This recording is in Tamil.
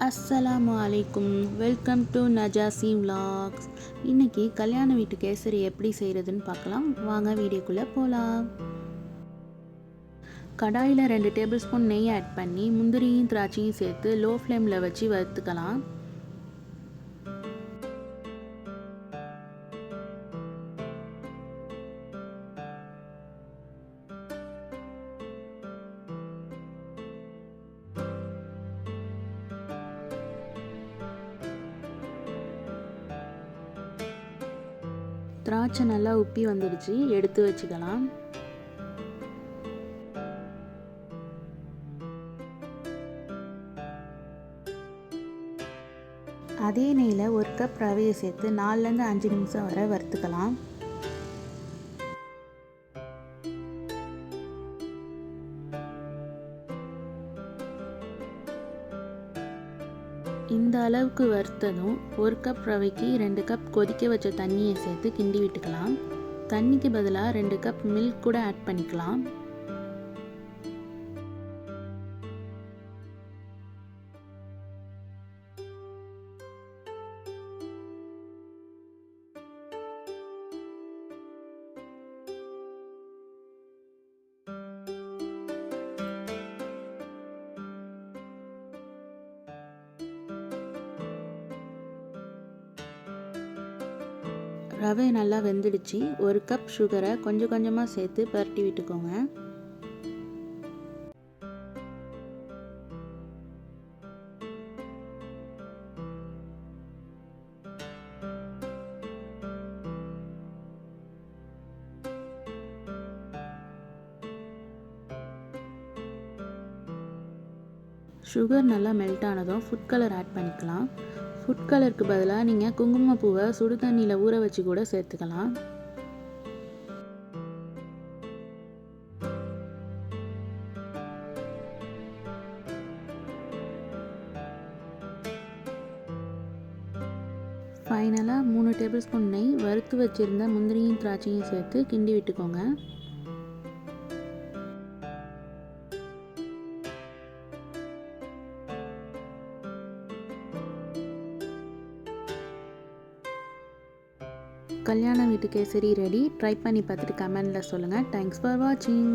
அஸ்ஸலாமு அலைக்கும். Welcome to Najashi vlogs. இன்றைக்கி கல்யாண வீட்டு கேசரி எப்படி செய்கிறதுன்னு பார்க்கலாம். வாங்க வீடியோக்குள்ளே போகலாம். கடாயில் 2 டேபிள் ஸ்பூன் நெய் ஆட் பண்ணி முந்திரியும் திராட்சையும் சேர்த்து லோ ஃப்ளேமில் வச்சு வறுத்துக்கலாம். திராட்சை நல்லா உப்பி வந்துடுச்சு, எடுத்து வச்சுக்கலாம். அதே நெய்யில் 1 கப் ரவையை சேர்த்து 4லேருந்து 5 நிமிஷம் வரை வறுத்துக்கலாம். இந்த அளவுக்கு வறுத்ததும் 1 கப் ரவைக்கு 2 கப் கொதிக்க வச்ச தண்ணியை சேர்த்து கிண்டி விட்டுக்கலாம். தண்ணிக்கு பதிலாக 2 கப் மில்க் கூட ஆட் பண்ணிக்கலாம். ரவை நல்லா வெந்துடுச்சு. 1 கப் சுகரை கொஞ்சம் கொஞ்சமாக சேர்த்து பரட்டி விட்டுக்கோங்க. சுகர் நல்லா மெல்ட் ஆனதும் ஃபுட் கலர் ஆட் பண்ணிக்கலாம். ஃபுட் கலருக்கு பதிலாக நீங்கள் குங்குமப்பூவை சுடு தண்ணியில் ஊற வச்சு கூட சேர்த்துக்கலாம். ஃபைனலாக 3 டேபிள் ஸ்பூன் நெய், வறுத்து வச்சுருந்த முந்திரியும் திராட்சையும் சேர்த்து கிண்டி விட்டுக்கோங்க. கல்யாண வீட்டு கேசரி ரெடி. ட்ரை பண்ணி பார்த்துட்டு கமெண்டில் சொல்லுங்கள். தேங்க்ஸ் ஃபார் வாட்சிங்.